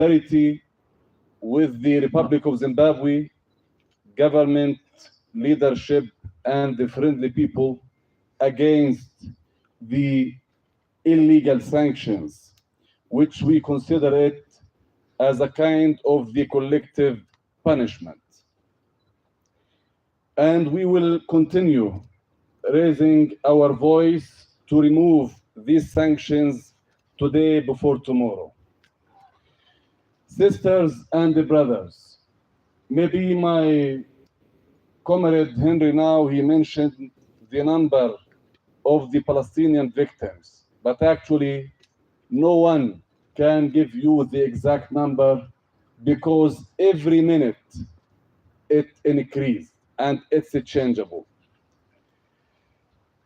solidarity with the Republic of Zimbabwe, government, leadership, and the friendly people against the illegal sanctions, which we consider it as a kind of the collective punishment. And we will continue raising our voice to remove these sanctions today before tomorrow. Sisters and brothers, maybe my comrade Henry now, he mentioned the number of the Palestinian victims, but actually no one can give you the exact number because every minute it increased and it's changeable.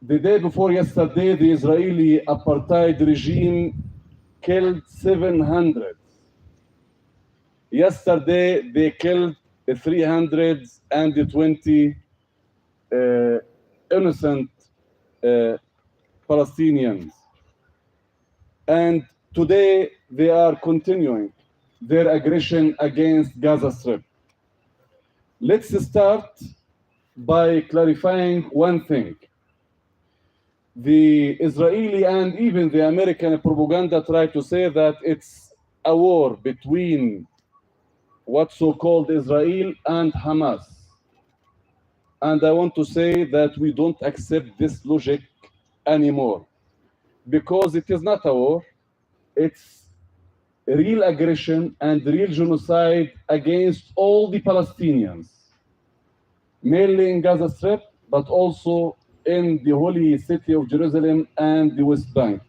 The day before yesterday, the Israeli apartheid regime killed 700. Yesterday, they killed 320 innocent Palestinians. And today, they are continuing their aggression against Gaza Strip. Let's start by clarifying one thing. The Israeli and even the American propaganda try to say that it's a war between what's so-called Israel and Hamas. And I want to say that we don't accept this logic anymore because it is not a war. It's real aggression and real genocide against all the Palestinians, mainly in Gaza Strip, but also in the holy city of Jerusalem and the West Bank.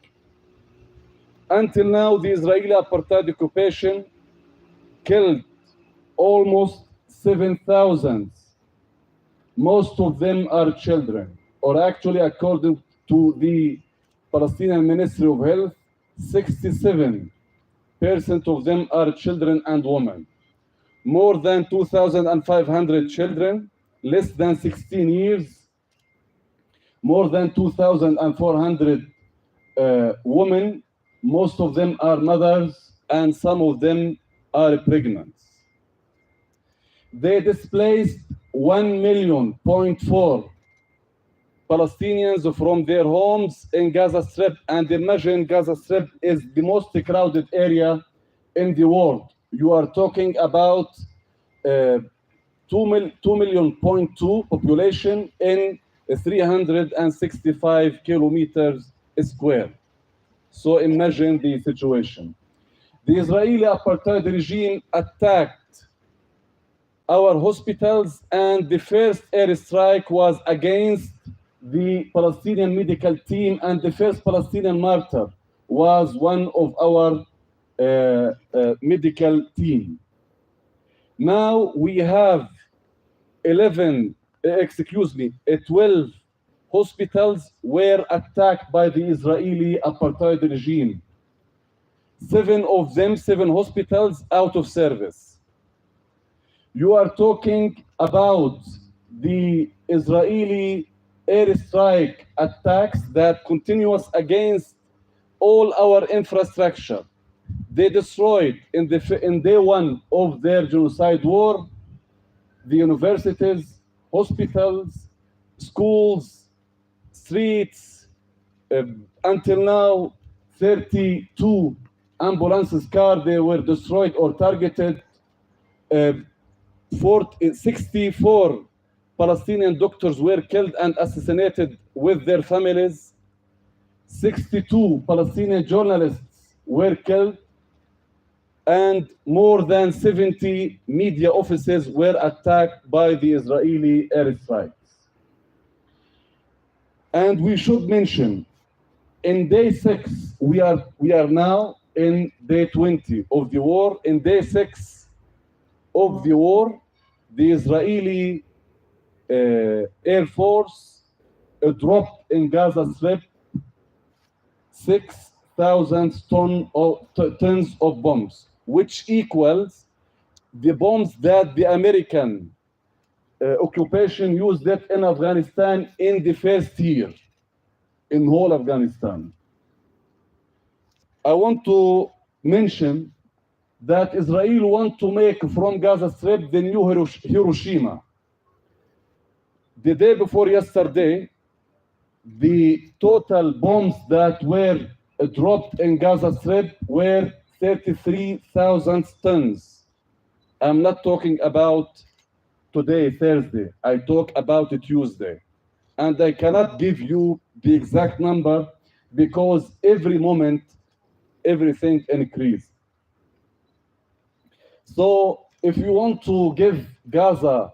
Until now, the Israeli apartheid occupation killed almost 7,000. Most of them are children, or actually, according to the Palestinian Ministry of Health, 67% of them are children and women. More than 2,500 children, less than 16 years, more than 2,400 women, most of them are mothers, and some of them are pregnant. They displaced 1.4 million Palestinians from their homes in Gaza Strip, and imagine Gaza Strip is the most crowded area in the world. You are talking about 2.2 million population in 365 kilometers square. So imagine the situation. The Israeli apartheid regime attacked our hospitals, and the first airstrike was against the Palestinian medical team, and the first Palestinian martyr was one of our medical team. Now we have 12 hospitals were attacked by the Israeli apartheid regime. 7 hospitals out of service. You are talking about the Israeli airstrike attacks that continuous against all our infrastructure. They destroyed in day one of their genocide war the universities, hospitals, schools, streets. Until now, 32 ambulances cars, they were destroyed or targeted. 64 Palestinian doctors were killed and assassinated with their families. 62 Palestinian journalists were killed, and more than 70 media offices were attacked by the Israeli airstrikes. And we should mention, in day 6, we are now in day 20 of the war. In day 6 of the war, the Israeli Air Force dropped in Gaza Strip 6,000 tons of bombs, which equals the bombs that the American occupation used it in Afghanistan in the first year, in whole Afghanistan. I want to mention that Israel want to make from Gaza Strip the new Hiroshima. The day before yesterday, the total bombs that were dropped in Gaza Strip were 33,000 tons. I'm not talking about today, Thursday. I talk about Tuesday. And I cannot give you the exact number because every moment, everything increased. So if you want to give Gaza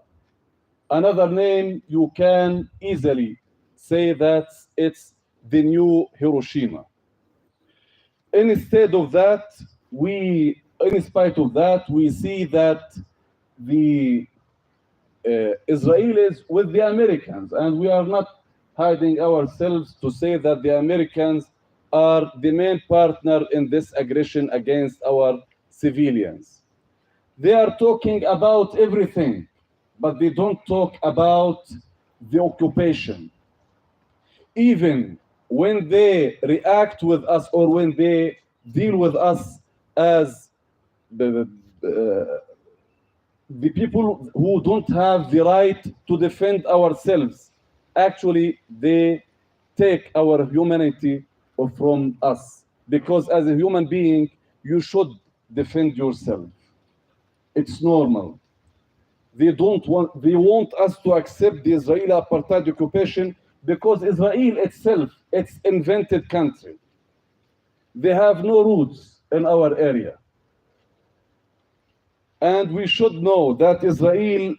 another name, you can easily say that it's the new Hiroshima. Instead of that, in spite of that, we see that the Israelis with the Americans, and we are not hiding ourselves to say that the Americans are the main partner in this aggression against our civilians. They are talking about everything, but they don't talk about the occupation. Even when they react with us or when they deal with us as the people who don't have the right to defend ourselves, actually they take our humanity from us, because as a human being you should defend yourself. It's normal. They want us to accept the Israeli apartheid occupation because Israel itself, it's invented country. They have no roots in our area. And we should know that Israel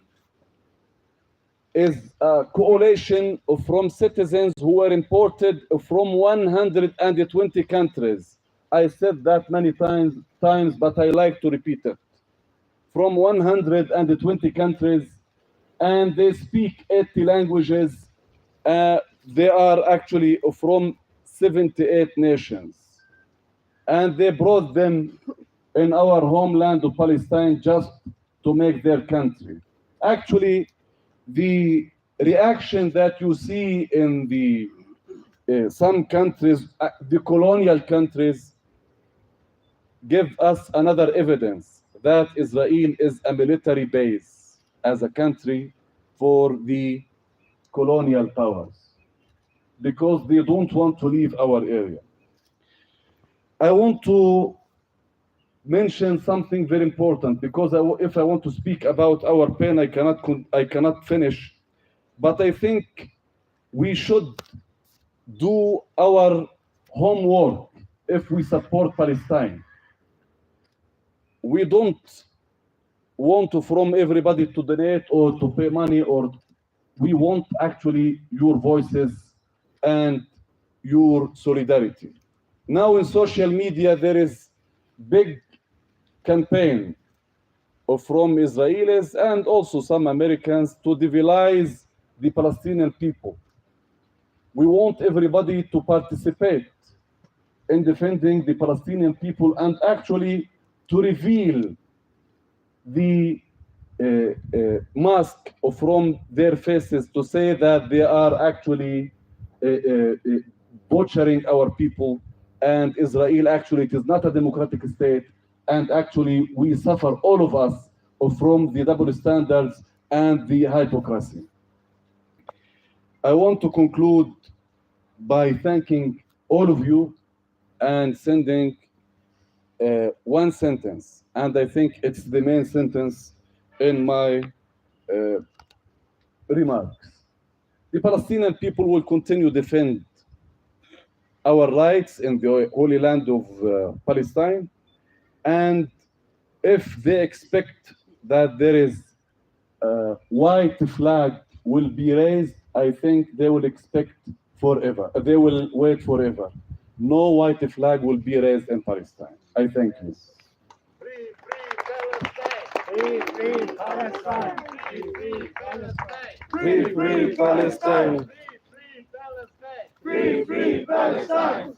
is a coalition from citizens who were imported from 120 countries. I said that many times, but I like to repeat it. From 120 countries, and they speak 80 languages. They are actually from 78 nations. And they brought them in our homeland of Palestine just to make their country. Actually, the reaction that you see in the some countries, the colonial countries, give us another evidence that Israel is a military base as a country for the colonial powers, because they don't want to leave our area. I want to mention something very important, because if I want to speak about our pain, I cannot finish. But I think we should do our homework if we support Palestine. We don't want to from everybody to donate or to pay money, or we want actually your voices and your solidarity. Now in social media there is big campaign from Israelis and also some Americans to devilize the Palestinian people. We want everybody to participate in defending the Palestinian people and actually to reveal the mask from their faces, to say that they are actually butchering our people, and Israel actually it is not a democratic state, and actually we suffer, all of us, from the double standards and the hypocrisy. I want to conclude by thanking all of you and sending one sentence, and I think it's the main sentence in my remarks. The Palestinian people will continue to defend our rights in the Holy Land of Palestine, and if they expect that there is a white flag will be raised, I think they will expect forever. They will wait forever. No white flag will be raised in Palestine. I thank you. Free Palestine! Free Palestine! Free Palestine! Free Palestine!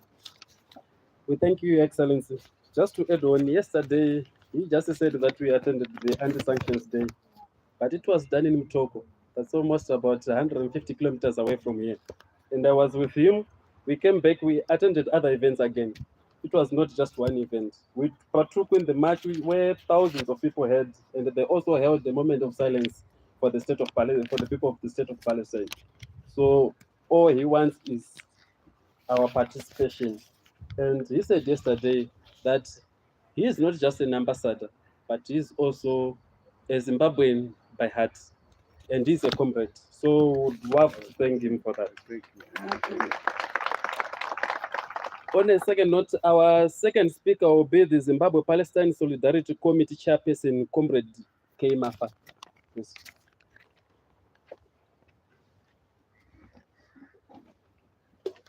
We thank you, Your Excellency. Just to add on, yesterday, he just said that we attended the Anti-Sanctions Day, but it was done in Mtoko. That's almost about 150 kilometers away from here. And I was with him. We came back, we attended other events again. it was not just one event. We partook in the march where thousands of people had, and they also held a moment of silence for the state of Palestine, for the people of the state of Palestine. So all he wants is our participation. And he said yesterday that he is not just an ambassador, but he is also a Zimbabwean by heart, and he's a comrade. So we have to thank him for that. On a second note, our second speaker will be the Zimbabwe Palestine Solidarity Committee chairperson, Comrade K. Mafa. Yes.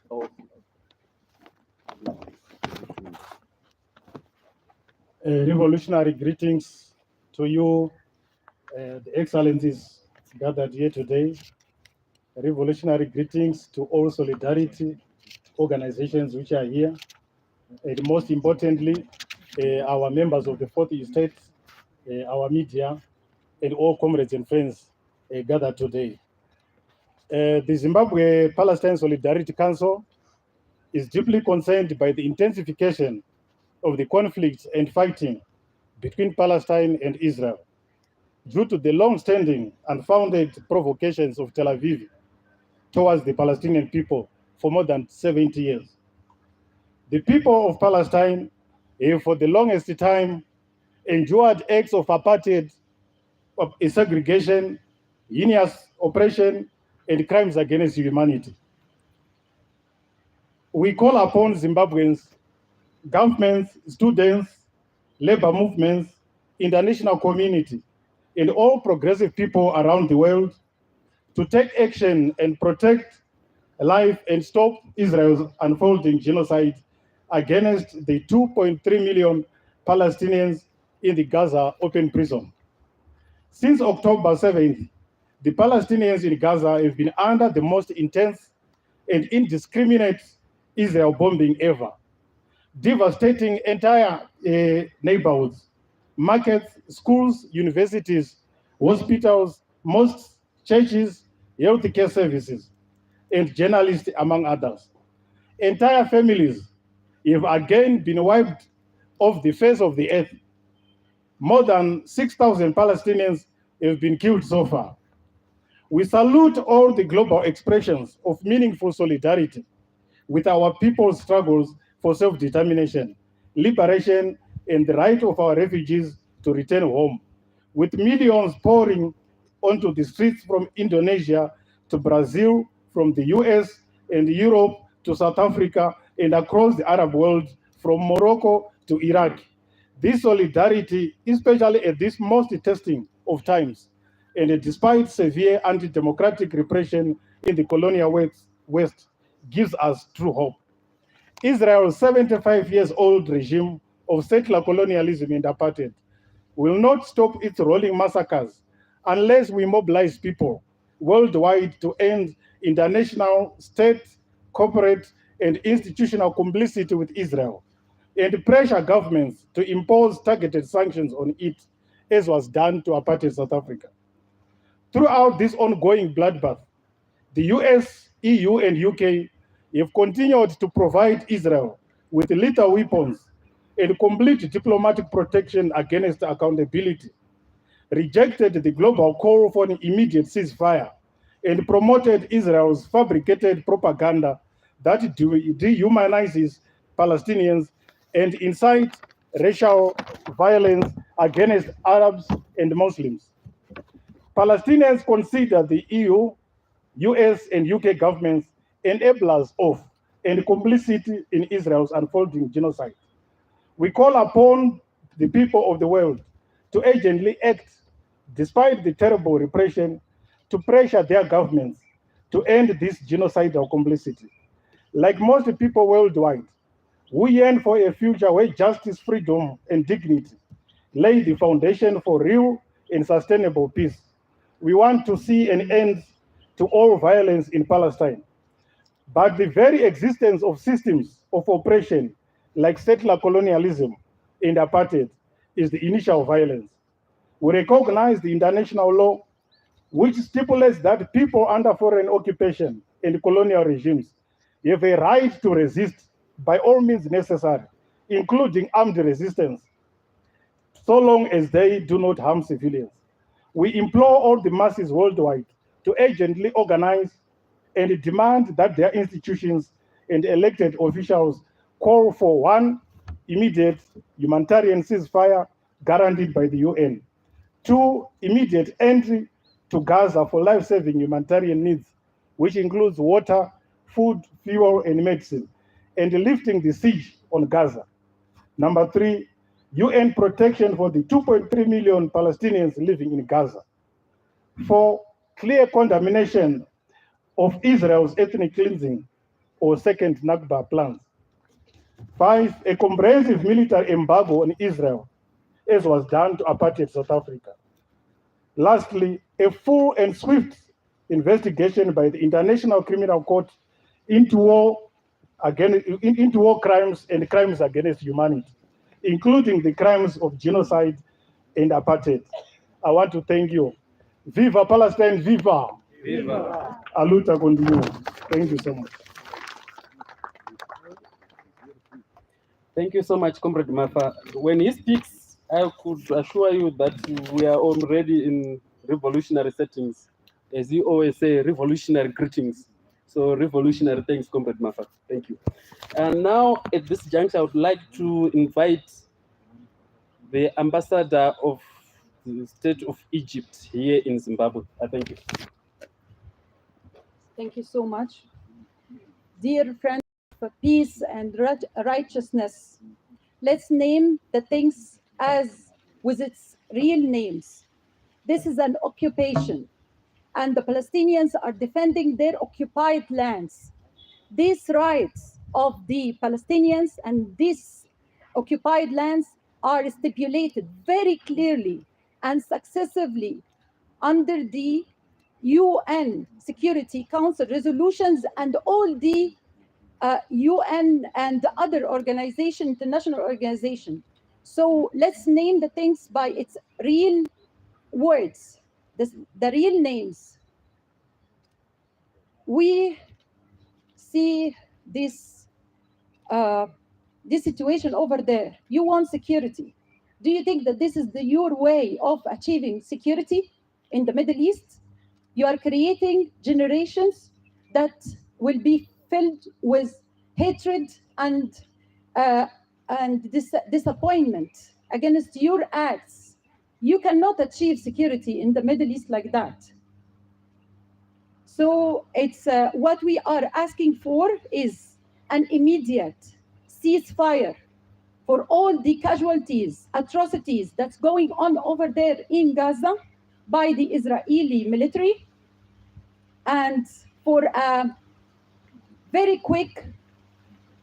Oh. Revolutionary greetings to you, the excellencies gathered here today. Revolutionary greetings to all solidarity organizations which are here. And most importantly, our members of the Fourth Estate, our media, and all comrades and friends gathered today. The Zimbabwe Palestine Solidarity Council is deeply concerned by the intensification of the conflicts and fighting between Palestine and Israel due to the long-standing unfounded provocations of Tel Aviv towards the Palestinian people for more than 70 years. The people of Palestine have for the longest time endured acts of apartheid, of segregation, heinous oppression, and crimes against humanity. We call upon Zimbabweans, governments, students, labor movements, international community, and all progressive people around the world to take action and protect life and stop Israel's unfolding genocide against the 2.3 million Palestinians in the Gaza open prison. Since October 7th, the Palestinians in Gaza have been under the most intense and indiscriminate Israel bombing ever, devastating entire neighborhoods, markets, schools, universities, hospitals, mosques, churches, healthcare services, and journalists, among others. Entire families have again been wiped off the face of the earth. More than 6,000 Palestinians have been killed so far. We salute all the global expressions of meaningful solidarity with our people's struggles for self-determination, liberation, and the right of our refugees to return home, with millions pouring onto the streets from Indonesia to Brazil, from the US and Europe to South Africa, and across the Arab world, from Morocco to Iraq. This solidarity, especially at this most testing of times, and despite severe anti-democratic repression in the colonial West, gives us true hope. Israel's 75 years old regime of settler colonialism and apartheid will not stop its rolling massacres unless we mobilize people worldwide to end international, state, corporate, and institutional complicity with Israel and pressure governments to impose targeted sanctions on it, as was done to apartheid South Africa. Throughout this ongoing bloodbath, the US, EU, and UK have continued to provide Israel with lethal weapons and complete diplomatic protection against accountability, rejected the global call for an immediate ceasefire, and promoted Israel's fabricated propaganda that dehumanizes Palestinians and incites racial violence against Arabs and Muslims. Palestinians consider the EU, US, and UK governments enablers of and complicity in Israel's unfolding genocide. We call upon the people of the world to urgently act, despite the terrible repression, to pressure their governments to end this genocidal complicity. Like most people worldwide, we yearn for a future where justice, freedom, and dignity lay the foundation for real and sustainable peace. We want to see an end to all violence in Palestine. But the very existence of systems of oppression like settler colonialism and apartheid is the initial violence. We recognize the international law which stipulates that people under foreign occupation and colonial regimes have a right to resist by all means necessary including armed resistance, so long as they do not harm civilians. We implore all the masses worldwide to urgently organize and demand that their institutions and elected officials call for one, immediate humanitarian ceasefire guaranteed by the UN. Two, immediate entry to Gaza for life-saving humanitarian needs, which includes water, food, fuel, and medicine, and lifting the siege on Gaza. Number three, UN protection for the 2.3 million Palestinians living in Gaza. Four, clear condemnation of Israel's ethnic cleansing or second Nakba plans. Five, a comprehensive military embargo on Israel, as was done to apartheid South Africa. Lastly, a full and swift investigation by the International Criminal Court into war crimes and crimes against humanity, including the crimes of genocide and apartheid. I want to thank you. Viva Palestine, viva! Viva! Aluta continue. Thank you so much. Thank you so much, Comrade Mafa. When he speaks, I could assure you that we are already in revolutionary settings. As you always say, revolutionary greetings. So revolutionary thanks, Comrade Mafa. Thank you. And now at this juncture, I would like to invite the ambassador of the state of Egypt here in Zimbabwe. I thank you. Thank you so much. Dear friends of peace and righteousness, let's name the things as with its real names. This is an occupation, and the Palestinians are defending their occupied lands. These rights of the Palestinians and these occupied lands are stipulated very clearly and successively under the UN Security Council resolutions and all the UN and other organization, international organization. So let's name the things by its real words, the real names. We see this situation over there. You want security. Do you think that this is your way of achieving security in the Middle East? You are creating generations that will be filled with hatred and disappointment against your acts. You cannot achieve security in the Middle East like that. So it's what we are asking for is an immediate ceasefire for all the casualties, atrocities that's going on over there in Gaza by the Israeli military, and for a very quick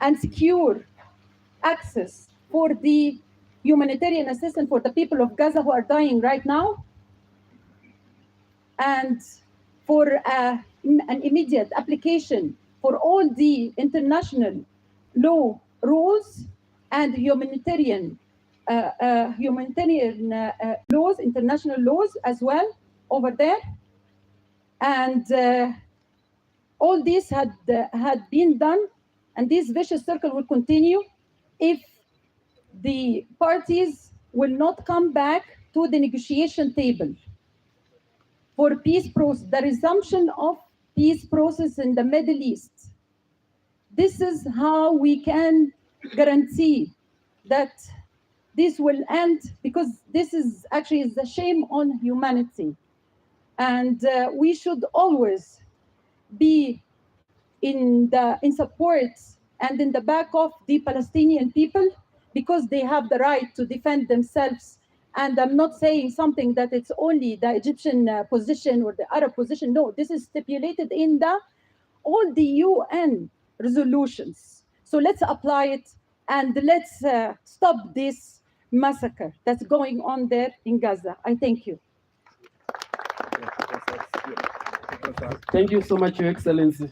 and secure access for the humanitarian assistance for the people of Gaza who are dying right now, and for an immediate application for all the international law rules and humanitarian laws, international laws as well over there. And all this had been done, and this vicious circle will continue if the parties will not come back to the negotiation table for peace process, the resumption of peace process in the Middle East. This is how we can guarantee that this will end, because this is actually a shame on humanity. And we should always be in support and in the back of the Palestinian people, because they have the right to defend themselves. And I'm not saying something that it's only the Egyptian position or the Arab position. No, this is stipulated in all the UN resolutions. So let's apply it, and let's stop this massacre that's going on there in Gaza. I thank you. Thank you so much, Your Excellency.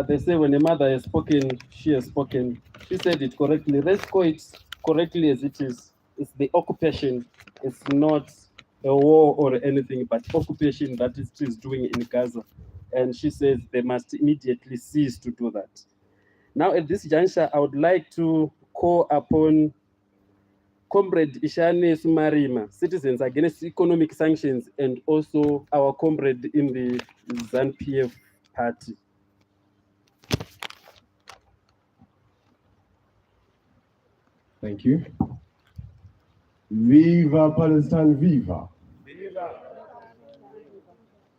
They say when a mother has spoken, she has spoken. She said it correctly. Let's call it correctly as it is. It's the occupation. It's not a war or anything, but occupation that it is doing in Gaza. And she says they must immediately cease to do that. Now, at this juncture, I would like to call upon Comrade Ishane Sumarima, Citizens Against Economic Sanctions, and also our comrade in the ZANU-PF party. Thank you. Viva Palestine, viva.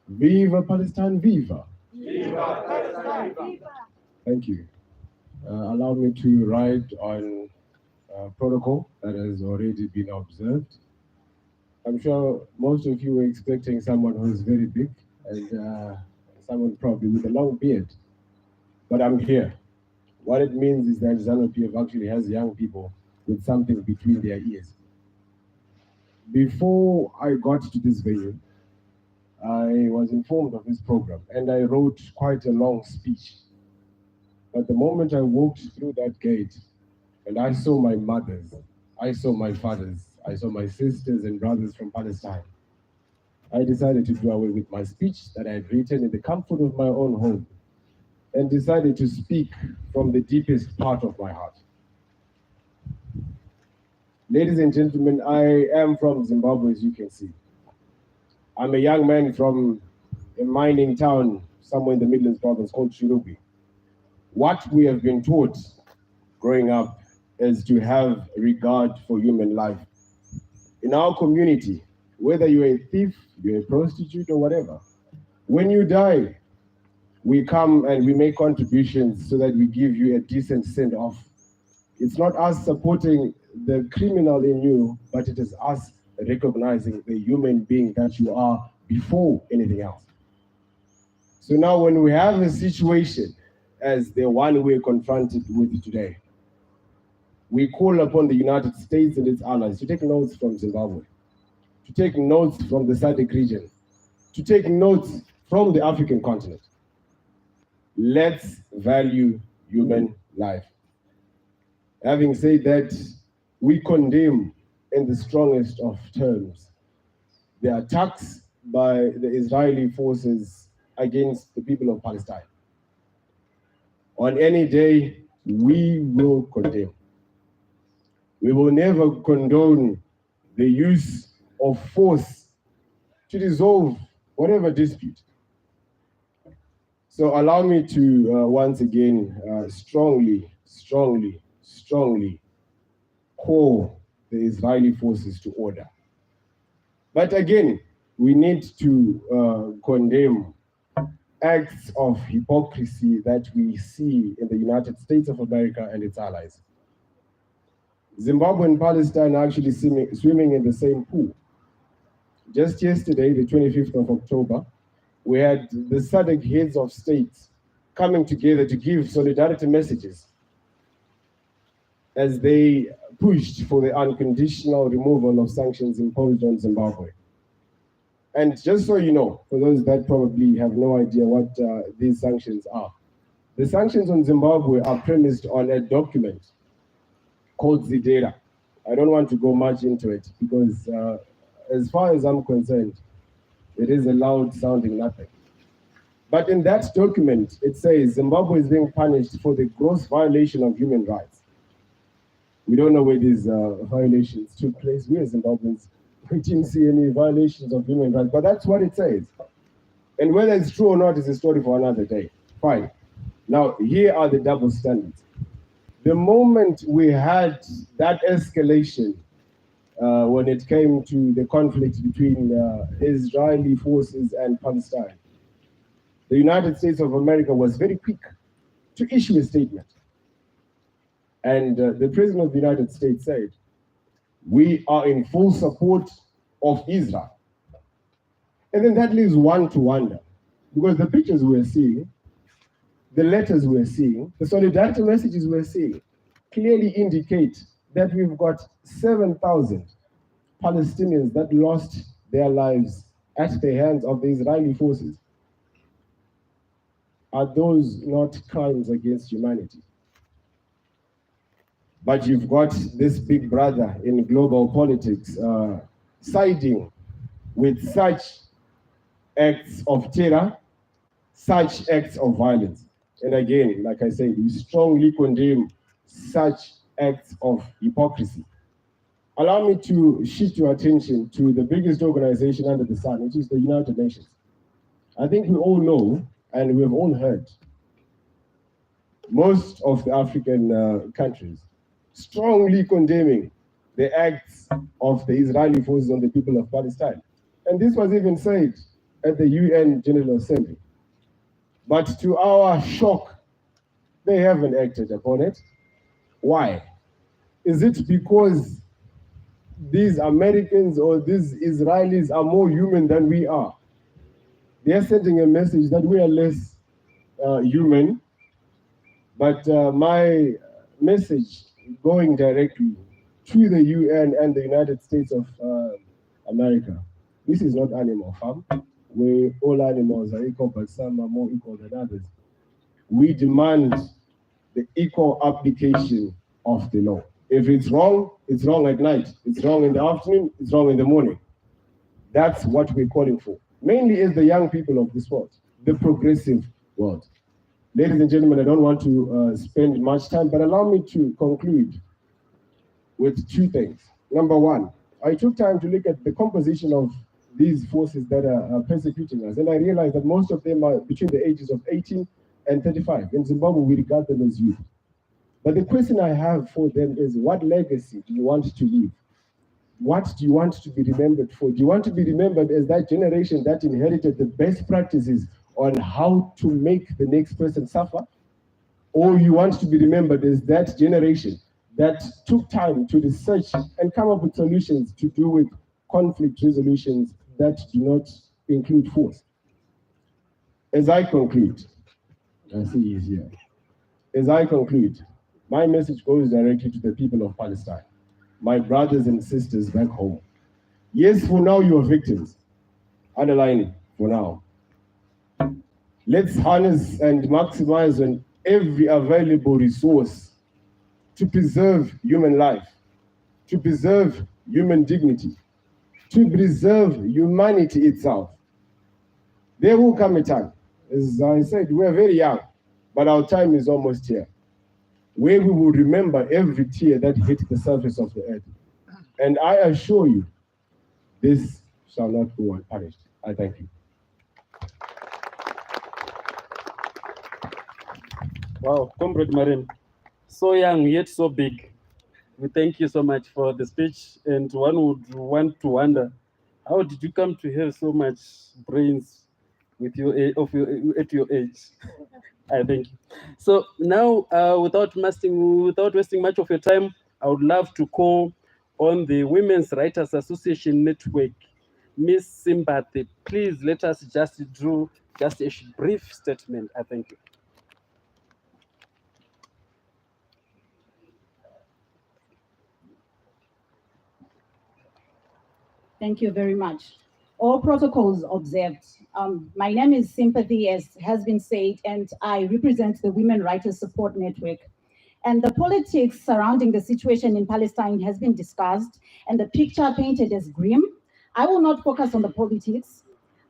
Viva Palestine, viva. Thank you. Allow me to write on protocol that has already been observed. I'm sure most of you were expecting someone who is very big and someone probably with a long beard, but I'm here. What it means is that ZANU-PF actually has young people with something between their ears. Before I got to this venue, I was informed of this program and I wrote quite a long speech. But the moment I walked through that gate and I saw my mothers, I saw my fathers, I saw my sisters and brothers from Palestine, I decided to do away with my speech that I had written in the comfort of my own home and decided to speak from the deepest part of my heart. Ladies and gentlemen, I am from Zimbabwe, as you can see. I'm a young man from a mining town somewhere in the Midlands province called Chirubi. What we have been taught growing up is to have regard for human life. In our community, whether you're a thief, you're a prostitute or whatever, when you die, we come and we make contributions so that we give you a decent send-off. It's not us supporting the criminal in you, but it is us recognizing the human being that you are before anything else. So now when we have a situation as the one we're confronted with today, we call upon the United States and its allies to take notes from Zimbabwe, to take notes from the SADC region, to take notes from the African continent. Let's value human life. Having said that, we condemn in the strongest of terms the attacks by the Israeli forces against the people of Palestine. On any day, we will condemn. We will never condone the use of force to resolve whatever dispute. So allow me to once again strongly call the Israeli forces to order. But again, we need to condemn acts of hypocrisy that we see in the United States of America and its allies. Zimbabwe and Palestine are actually swimming in the same pool. Just yesterday, the 25th of October, we had the SADC heads of states coming together to give solidarity messages as they pushed for the unconditional removal of sanctions imposed on Zimbabwe. And just so you know, for those that probably have no idea what these sanctions are, the sanctions on Zimbabwe are premised on a document called Zidera. I don't want to go much into it because as far as I'm concerned, it is a loud sounding nothing. But in that document, it says Zimbabwe is being punished for the gross violation of human rights. We don't know where these violations took place. We as Zimbabweans, we didn't see any violations of human rights, but that's what it says. And whether it's true or not is a story for another day. Fine. Now, here are the double standards. The moment we had that escalation when it came to the conflict between Israeli forces and Palestine, the United States of America was very quick to issue a statement. And the President of the United States said, we are in full support of Israel. And then that leaves one to wonder, because the pictures we're seeing, the letters we're seeing, the solidarity messages we're seeing clearly indicate that we've got 7,000 Palestinians that lost their lives at the hands of the Israeli forces. Are those not crimes against humanity? But you've got this big brother in global politics siding with such acts of terror, such acts of violence. And again, like I said, we strongly condemn such acts of hypocrisy. allow me to shift your attention to the biggest organization under the sun, which is the United Nations. I think we all know, and we've all heard, most of the African countries strongly condemning the acts of the Israeli forces on the people of Palestine. And this was even said at the UN General Assembly. But to our shock, they haven't acted upon it. Why? Is it because these Americans or these Israelis are more human than we are? They are sending a message that we are less human. But my message going directly to the UN and the United States of America, this is not animal farm, where all animals are equal, but some are more equal than others. We demand the equal application of the law. If it's wrong at night. It's wrong in the afternoon, it's wrong in the morning. That's what we're calling for. Mainly is the young people of this world, the progressive world. Ladies and gentlemen, I don't want to spend much time, but allow me to conclude with two things. Number one, I took time to look at the composition of these forces that are persecuting us, and I realized that most of them are between the ages of 18 and 35. In Zimbabwe, we regard them as youth. But the question I have for them is, what legacy do you want to leave? What do you want to be remembered for? Do you want to be remembered as that generation that inherited the best practices on how to make the next person suffer? Or you want to be remembered as that generation that took time to research and come up with solutions to do with conflict resolutions that do not include force? As I conclude, I see he's here. As I conclude, my message goes directly to the people of Palestine, my brothers and sisters back home. Yes, for now you are victims. Underline for now. Let's harness and maximize on every available resource to preserve human life, to preserve human dignity, to preserve humanity itself. There will come a time, as I said, we are very young, but our time is almost here, where we will remember every tear that hit the surface of the earth. And I assure you, this shall not go unpunished. I thank you. Wow, Comrade Marin, so young yet so big. We thank you so much for the speech. And one would want to wonder, how did you come to have so much brains with at your age? I thank you. So now, without wasting much of your time, I would love to call on the Women's Writers Association Network, Miss Sympathy. Please let us just do just a brief statement. I thank you. Thank you very much. All protocols observed. My name is Sympathy, as has been said, and I represent the Women Writers Support Network. And the politics surrounding the situation in Palestine has been discussed, and the picture painted as grim. I will not focus on the politics,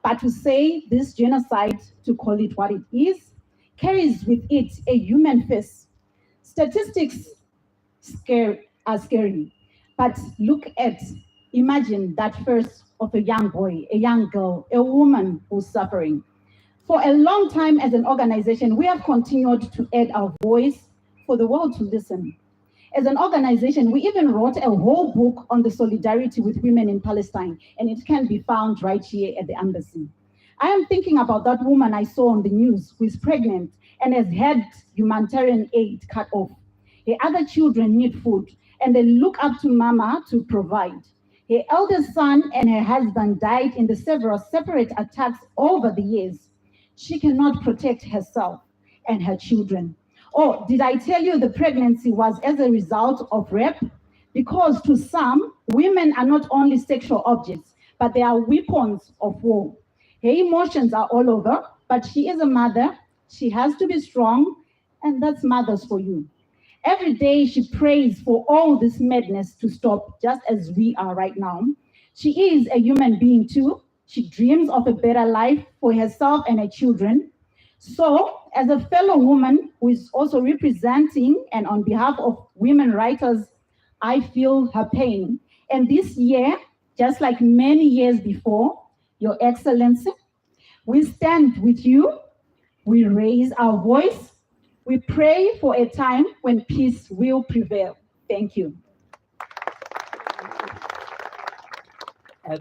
but to say this genocide, to call it what it is, carries with it a human face. Statistics are scary, but imagine that first of a young boy, a young girl, a woman who's suffering. For a long time as an organization, we have continued to add our voice for the world to listen. As an organization, we even wrote a whole book on the solidarity with women in Palestine, and it can be found right here at the embassy. I am thinking about that woman I saw on the news who is pregnant and has had humanitarian aid cut off. Her other children need food, and they look up to Mama to provide. Her eldest son and her husband died in the several separate attacks over the years. She cannot protect herself and her children. Oh, did I tell you the pregnancy was as a result of rape? Because to some, women are not only sexual objects, but they are weapons of war. Her emotions are all over, but she is a mother. She has to be strong, and that's mothers for you. Every day she prays for all this madness to stop, just as we are right now. She is a human being too. She dreams of a better life for herself and her children. So, as a fellow woman who is also representing and on behalf of women writers, I feel her pain And this year, just like many years before, Your Excellency, we stand with you, we raise our voice, we pray for a time when peace will prevail. Thank you.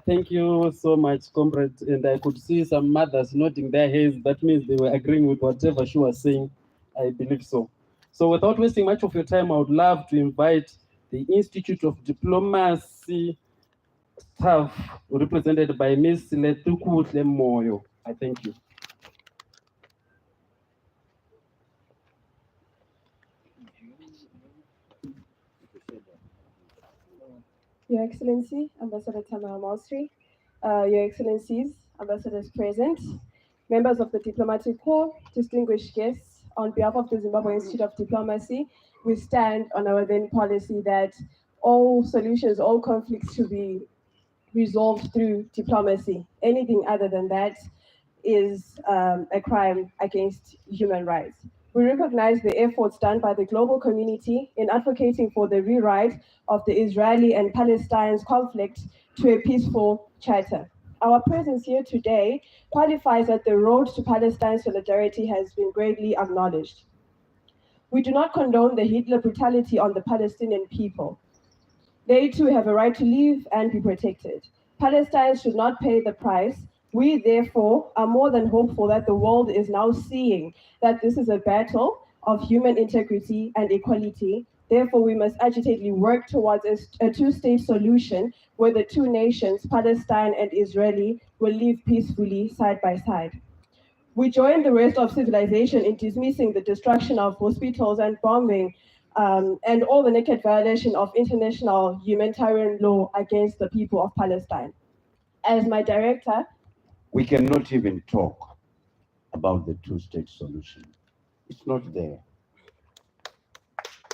Thank you so much, comrade. And I could see some mothers nodding their heads. That means they were agreeing with whatever she was saying. I believe so. So without wasting much of your time, I would love to invite the Institute of Diplomacy staff represented by Ms. Letuku Moyo. I thank you. Your Excellency, Ambassador Tamara Malsri, Your Excellencies, ambassadors present, members of the Diplomatic Corps, distinguished guests, on behalf of the Zimbabwe Institute of Diplomacy, we stand on our then policy that all solutions, all conflicts should be resolved through diplomacy. Anything other than that is a crime against human rights. We recognize the efforts done by the global community in advocating for the rewrite of the Israeli and Palestinian conflict to a peaceful charter. Our presence here today qualifies that the road to Palestine solidarity has been greatly acknowledged. We do not condone the Hitler brutality on the Palestinian people. They too have a right to live and be protected. Palestinians should not pay the price. We, therefore, are more than hopeful that the world is now seeing that this is a battle of human integrity and equality. Therefore, we must agitately work towards a two-state solution where the two nations, Palestine and Israeli, will live peacefully side by side. We join the rest of civilization in dismissing the destruction of hospitals and bombing and all the naked violation of international humanitarian law against the people of Palestine. As my director, we cannot even talk about the two-state solution. It's not there.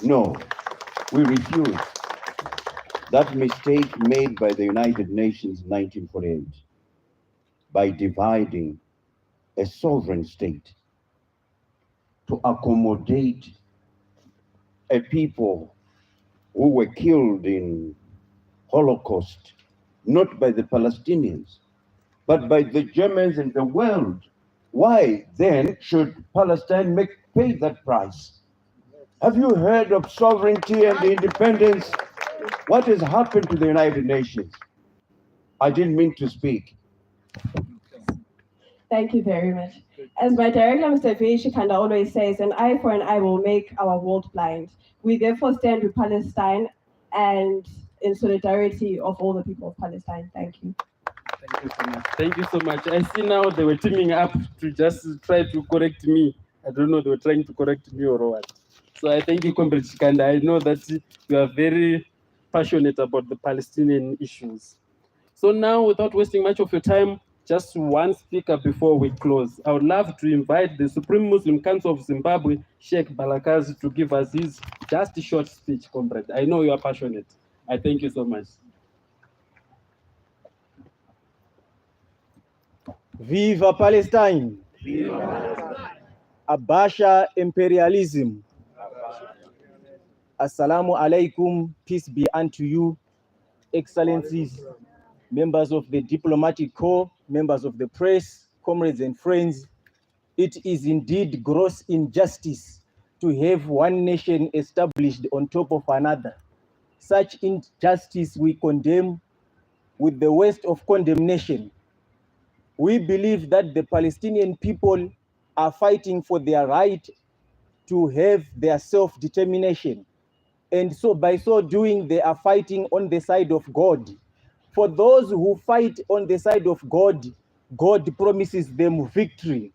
No, we refuse that mistake made by the United Nations in 1948 by dividing a sovereign state to accommodate a people who were killed in Holocaust, not by the Palestinians, but by the Germans and the world. Why then should Palestine pay that price? Have you heard of sovereignty and independence? What has happened to the United Nations? I didn't mean to speak. Thank you very much. As my director, Mr. Shikanda, always says, an eye for an eye will make our world blind. We therefore stand with Palestine and in solidarity of all the people of Palestine. Thank you. Thank you so much. Thank you so much. I see now they were teaming up to just try to correct me. I don't know, they were trying to correct me or what. So I thank you, Comrade Shikanda. I know that you are very passionate about the Palestinian issues. So now, without wasting much of your time, just one speaker before we close. I would love to invite the Supreme Muslim Council of Zimbabwe, Sheikh Balakazi, to give us his just short speech, comrade. I know you are passionate. I thank you so much. Viva Palestine! Viva Palestine! Abasha imperialism! Assalamu alaikum, peace be unto you, excellencies, members of the diplomatic corps, members of the press, comrades and friends. It is indeed gross injustice to have one nation established on top of another. Such injustice we condemn with the worst of condemnation. We believe that the Palestinian people are fighting for their right to have their self-determination. And so by so doing, they are fighting on the side of God. For those who fight on the side of God, God promises them victory.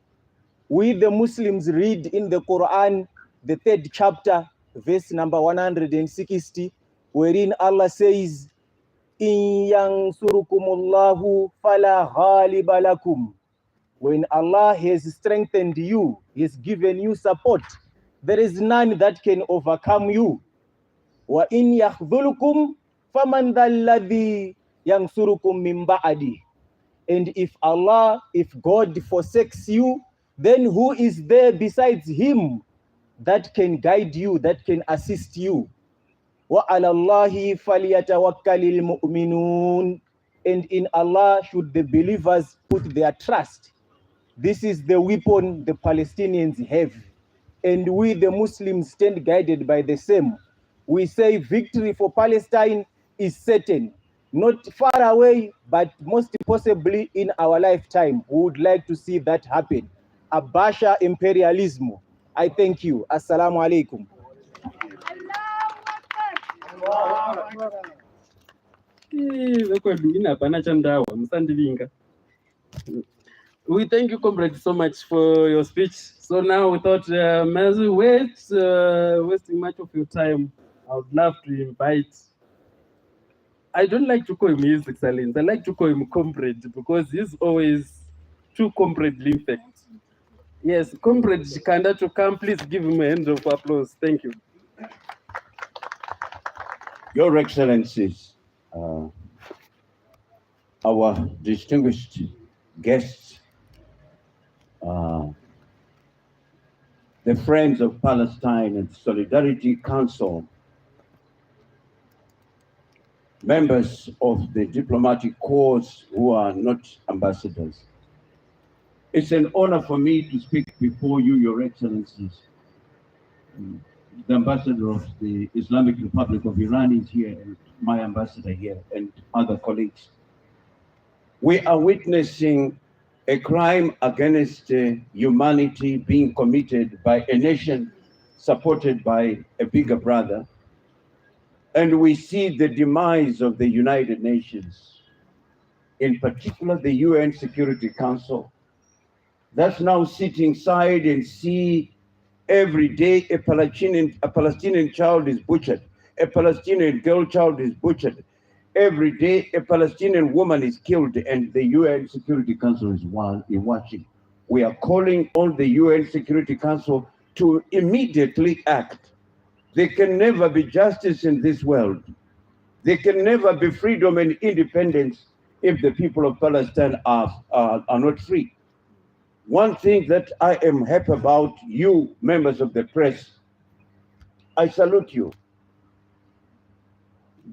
We, the Muslims, read in the Quran, the 3rd chapter, verse number 160, wherein Allah says, In yansurukumullahu fala ghaliba lakum. When Allah has strengthened you, He has given you support, there is none that can overcome you. Wa in yakhdhulukum faman dhalladhi yansurukum min ba'di. And if God forsakes you, then who is there besides Him that can guide you, that can assist you? وَعَلَى اللَّهِ فَلْيَتَوَكَّلِ الْمُؤْمِنُونَ. And in Allah should the believers put their trust. This is the weapon the Palestinians have. And we, the Muslims, stand guided by the same. We say victory for Palestine is certain, not far away, but most possibly in our lifetime. We would like to see that happen. Abasha imperialism. I thank you. Assalamu alaikum. We thank you, comrades, so much for your speech. So now we thought, as we wait, wasting much of your time, I would love to invite. I don't like to call him His Excellence. I like to call him comrade because he's always too comradely, in fact. Yes, comrade Chikanda to come. Please give him a hand of applause. Thank you. Your Excellencies, our distinguished guests, the Friends of Palestine and Solidarity Council, members of the diplomatic corps who are not ambassadors. It's an honor for me to speak before you, Your Excellencies. The ambassador of the Islamic Republic of Iran is here, and my ambassador here, and other colleagues. We are witnessing a crime against humanity being committed by a nation supported by a bigger brother. And we see the demise of the United Nations, in particular the UN Security Council, that's now sitting side and see every day a Palestinian child is butchered, a Palestinian girl child is butchered. Every day a Palestinian woman is killed, and the UN Security Council is watching. We are calling on the UN Security Council to immediately act. There can never be justice in this world. There can never be freedom and independence if the people of Palestine are not free. One thing that I am happy about, you members of the press, I salute you.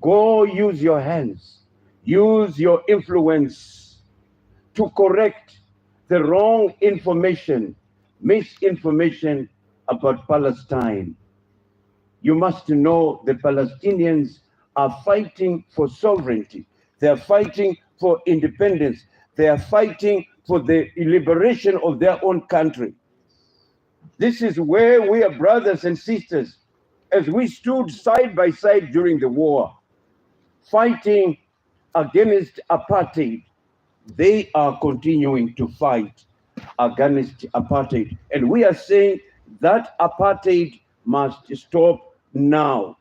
Go use your hands, use your influence to correct the wrong information, misinformation about Palestine. You must know the Palestinians are fighting for sovereignty. They are fighting for independence. They are fighting for the liberation of their own country. This is where we are brothers and sisters, as we stood side by side during the war, fighting against apartheid. They are continuing to fight against apartheid. And we are saying that apartheid must stop now.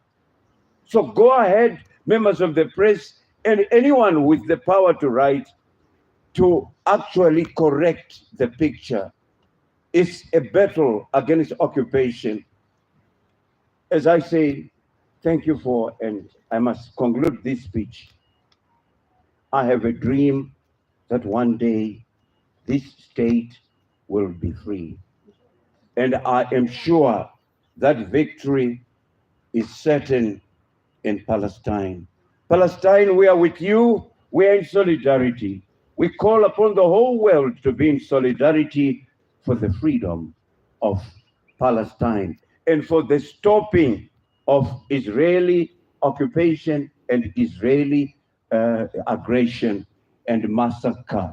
So go ahead, members of the press, and anyone with the power to write, to actually correct the picture. It's a battle against occupation. As I say, thank you for, and I must conclude this speech. I have a dream that one day this state will be free. And I am sure that victory is certain in Palestine. Palestine, we are with you. We are in solidarity. We call upon the whole world to be in solidarity for the freedom of Palestine and for the stopping of Israeli occupation and Israeli aggression and massacre,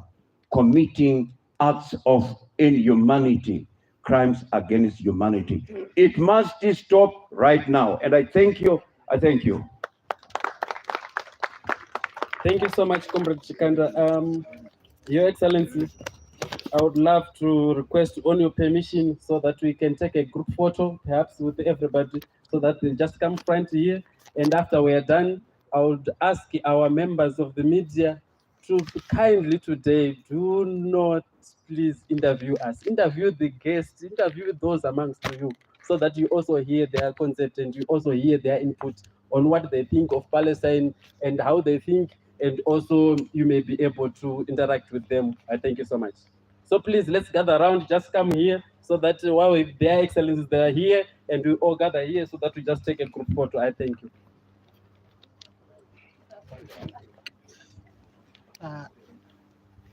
committing acts of inhumanity, crimes against humanity. It must stop right now. And I thank you. I thank you. Thank you so much, Comrade Chikanda. Your Excellency, I would love to request on your permission so that we can take a group photo, perhaps with everybody, so that they just come front here. And after we are done, I would ask our members of the media to kindly today do not please interview us. Interview the guests, interview those amongst you, so that you also hear their concept and you also hear their input on what they think of Palestine and how they think, and also you may be able to interact with them. I thank you so much. So please, let's gather around, just come here, so that while their excellencies they are here, and we all gather here so that we just take a group photo. I thank you.